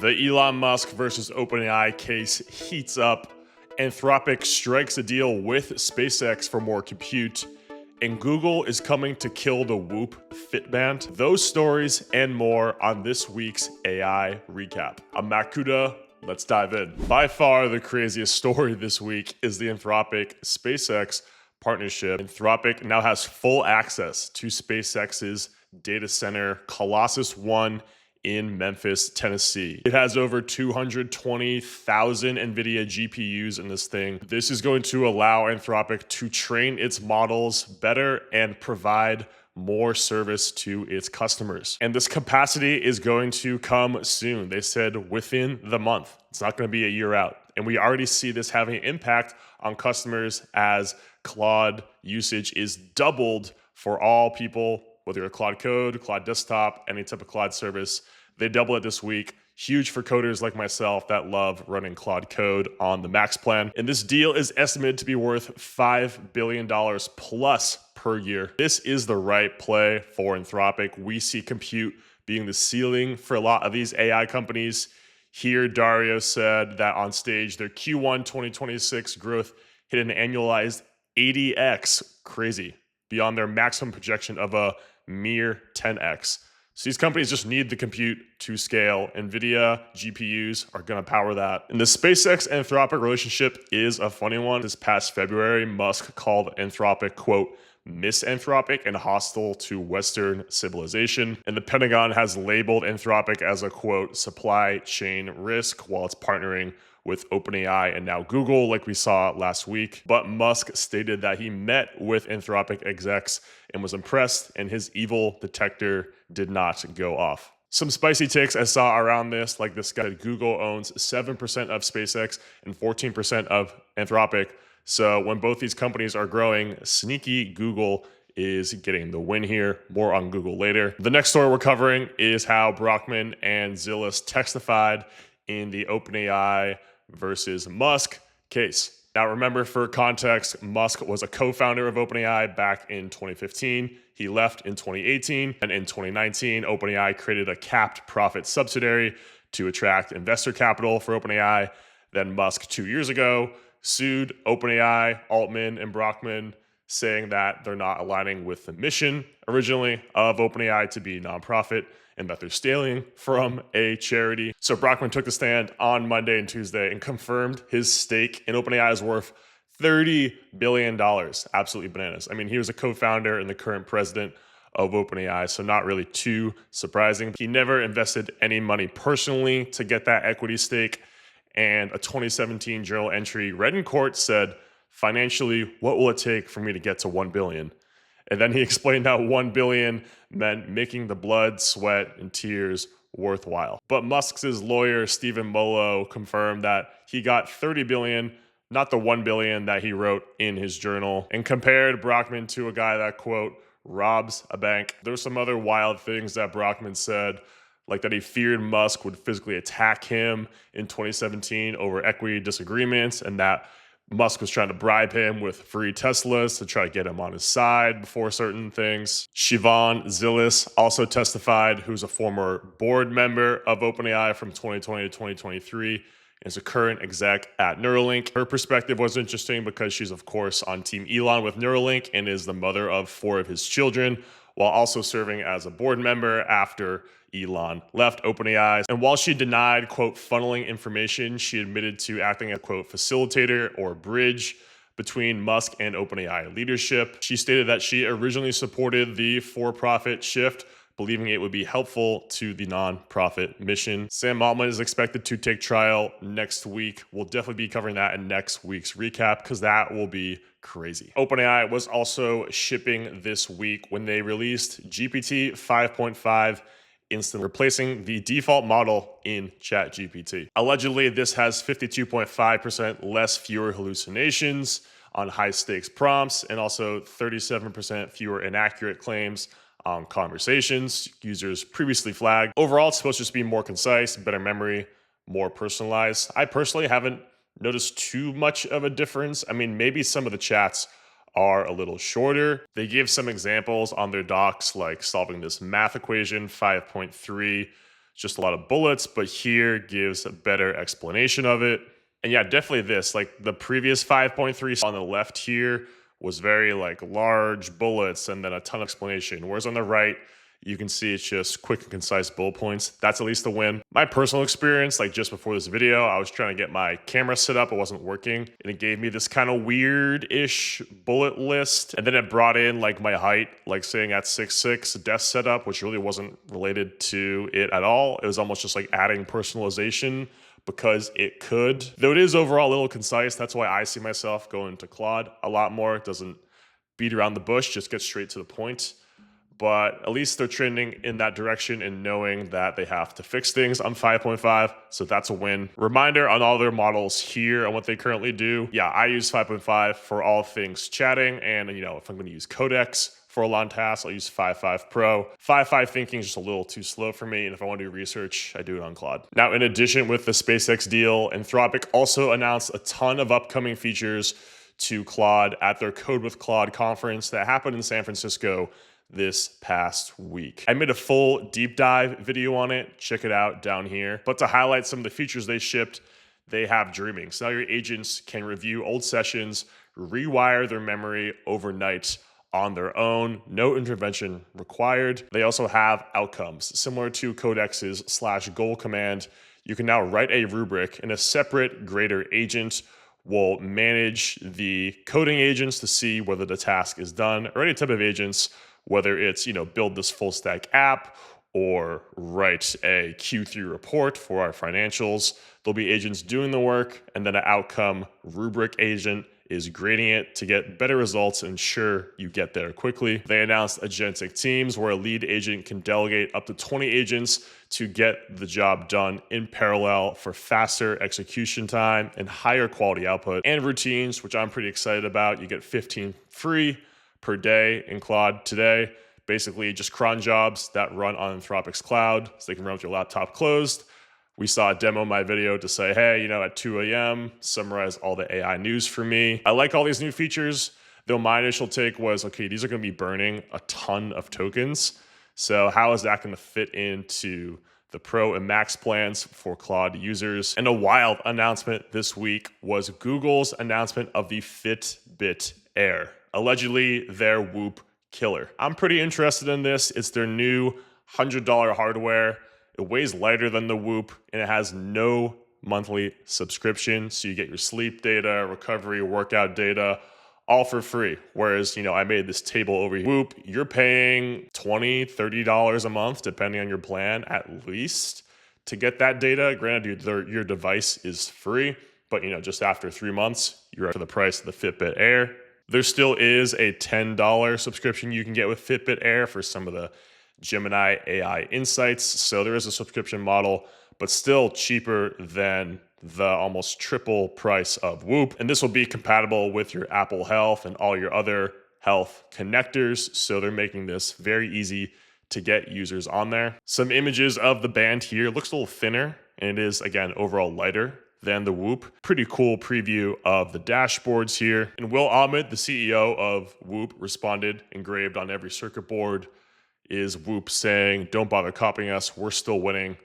The Elon Musk versus OpenAI case heats up. Anthropic strikes a deal with SpaceX for more compute. And Google is coming to kill the Whoop Fitband. Those stories and more on this week's AI Recap. I'm Matt Kuda. Let's dive in. By far the craziest story this week is the Anthropic-SpaceX partnership. Anthropic now has full access to SpaceX's data center, Colossus One, in Memphis, Tennessee. It has over 220,000 NVIDIA GPUs in this thing. This is going to allow Anthropic to train its models better and provide more service to its customers. And this capacity is going to come soon. They said within the month. It's not going to be a year out. And we already see this having an impact on customers as Claude usage is doubled for all people, whether you're Claude Code, Claude Desktop, any type of Claude service. They double it this week. Huge for coders like myself that love running Claude Code on the Max plan. And this deal is estimated to be worth $5 billion plus per year. This is the right play for Anthropic. We see compute being the ceiling for a lot of these AI companies. Here, Dario said that on stage, their Q1 2026 growth hit an annualized 80x, crazy, beyond their maximum projection of a mere 10x. So these companies just need the compute to scale. NVIDIA GPUs are going to power that. And the SpaceX-Anthropic relationship is a funny one. This past February, Musk called Anthropic, quote, misanthropic and hostile to Western civilization. And the Pentagon has labeled Anthropic as a, quote, supply chain risk while it's partnering with OpenAI and now Google, like we saw last week. But Musk stated that he met with Anthropic execs and was impressed, and his evil detector did not go off. Some spicy takes I saw around this, like this guy said Google owns 7% of SpaceX and 14% of Anthropic. So when both these companies are growing, sneaky Google is getting the win here. More on Google later. The next story we're covering is how Brockman and Zillis testified in the OpenAI versus Musk case. Now remember, for context, Musk was a co-founder of OpenAI back in 2015. He left in 2018, and in 2019, OpenAI created a capped profit subsidiary to attract investor capital for OpenAI. Then Musk 2 years ago sued OpenAI, Altman, and Brockman, saying that they're not aligning with the mission originally of OpenAI to be nonprofit and that they're stealing from a charity. So Brockman took the stand on Monday and Tuesday and confirmed his stake in OpenAI is worth $30 billion. Absolutely bananas. I mean, he was a co-founder and the current president of OpenAI, so not really too surprising. He never invested any money personally to get that equity stake. And a 2017 journal entry read in court said, financially, what will it take for me to get to 1 billion? And then he explained how 1 billion meant making the blood, sweat, and tears worthwhile. But Musk's lawyer, Stephen Molo, confirmed that he got 30 billion, not the 1 billion that he wrote in his journal, and compared Brockman to a guy that, quote, robs a bank. There's some other wild things that Brockman said, like that he feared Musk would physically attack him in 2017 over equity disagreements, and that Musk was trying to bribe him with free Teslas to try to get him on his side before certain things. Siobhan Zillis also testified, who's a former board member of OpenAI from 2020 to 2023, and is a current exec at Neuralink. Her perspective was interesting because she's, of course, on Team Elon with Neuralink and is the mother of 4 of his children, while also serving as a board member after Elon left OpenAI. And while she denied, quote, funneling information, she admitted to acting as, quote, facilitator or bridge between Musk and OpenAI leadership. She stated that she originally supported the for-profit shift, believing it would be helpful to the non-profit mission. Sam Altman is expected to take trial next week. We'll definitely be covering that in next week's recap because that will be crazy. OpenAI was also shipping this week when they released GPT-5.5 Instant, replacing the default model in ChatGPT. Allegedly, this has 52.5% less fewer hallucinations on high-stakes prompts and also 37% fewer inaccurate claims on conversations users previously flagged. Overall, it's supposed to just be more concise, better memory, more personalized. I personally haven't noticed too much of a difference. I mean, maybe some of the chats are a little shorter. They give some examples on their docs, like solving this math equation, 5.3 just a lot of bullets, but here gives a better explanation of it. And yeah, definitely this, like the previous 5.3 on the left here was very like large bullets and then a ton of explanation. Whereas on the right, you can see it's just quick and concise bullet points. That's at least a win. My personal experience, like just before this video, I was trying to get my camera set up. It wasn't working. And it gave me this kind of weird-ish bullet list. And then it brought in like my height, like saying at 6'6", desk setup, which really wasn't related to it at all. It was almost just like adding personalization because it could. Though it is overall a little concise, that's why I see myself going to Claude a lot more. It doesn't beat around the bush, just get straight to the point. But at least they're trending in that direction and knowing that they have to fix things on 5.5, so that's a win. Reminder on all their models here and what they currently do. Yeah, I use 5.5 for all things chatting, and if I'm gonna use Codex for a long task, I'll use 5.5 Pro. 5.5 thinking is just a little too slow for me, and if I want to do research, I do it on Claude. Now, in addition with the SpaceX deal, Anthropic also announced a ton of upcoming features to Claude at their Code with Claude conference that happened in San Francisco this past week. I made a full deep dive video on it. Check it out down here. But to highlight some of the features they shipped, they have dreaming. So now your agents can review old sessions, rewire their memory overnight on their own, no intervention required. They also have outcomes. Similar to Codex's /goal command, you can now write a rubric and a separate grader agent will manage the coding agents to see whether the task is done, or any type of agents, whether it's, build this full stack app or write a Q3 report for our financials. There'll be agents doing the work, and then an outcome rubric agent is grading it to get better results and ensure you get there quickly. They announced agentic teams where a lead agent can delegate up to 20 agents to get the job done in parallel for faster execution time and higher quality output, and routines, which I'm pretty excited about. You get 15 free per day in Claude today. Basically just cron jobs that run on Anthropic's cloud, so they can run with your laptop closed. We saw a demo in my video to say, hey, at 2 a.m., summarize all the AI news for me. I like all these new features, though my initial take was, okay, these are gonna be burning a ton of tokens. So how is that gonna fit into the Pro and Max plans for Claude users? And a wild announcement this week was Google's announcement of the Fitbit Air, allegedly their Whoop killer. I'm pretty interested in this. It's their new $100 hardware. It weighs lighter than the Whoop, and it has no monthly subscription. So you get your sleep data, recovery, workout data, all for free. Whereas, I made this table over here. Whoop, you're paying $20, $30 a month, depending on your plan, at least, to get that data. Granted, your device is free, but, just after 3 months, you're up for the price of the Fitbit Air. There still is a $10 subscription you can get with Fitbit Air for some of the Gemini AI insights. So there is a subscription model, but still cheaper than the almost triple price of Whoop. And this will be compatible with your Apple Health and all your other health connectors. So they're making this very easy to get users on there. Some images of the band here. It looks a little thinner, and it is, again, overall lighter than the Whoop. Pretty cool preview of the dashboards here. And Will Ahmed, the CEO of Whoop, responded, engraved on every circuit board is Whoop saying, don't bother copying us, we're still winning.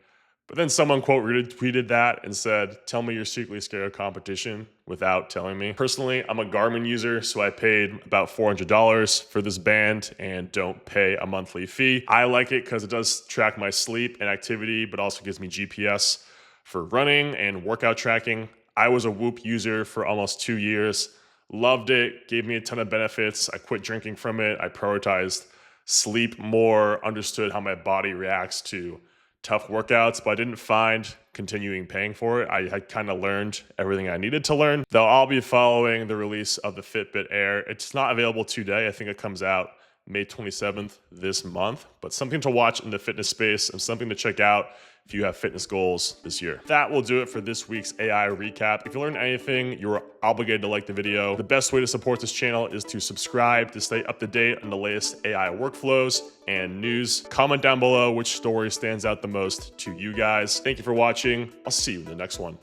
But then someone quote retweeted that and said, tell me you're secretly scared of competition without telling me. Personally, I'm a Garmin user, so I paid about $400 for this band and don't pay a monthly fee. I like it because it does track my sleep and activity, but also gives me GPS for running and workout tracking. I was a Whoop user for almost 2 years, loved it, gave me a ton of benefits. I quit drinking from it. I prioritized sleep more, understood how my body reacts to tough workouts, but I didn't find continuing paying for it. I had kind of learned everything I needed to learn. Though I'll be following the release of the Fitbit Air. It's not available today. I think it comes out May 27th this month, but something to watch in the fitness space and something to check out if you have fitness goals this year. That will do it for this week's AI recap. If you learned anything, you're obligated to like the video. The best way to support this channel is to subscribe to stay up to date on the latest AI workflows and news. Comment down below which story stands out the most to you guys. Thank you for watching. I'll see you in the next one.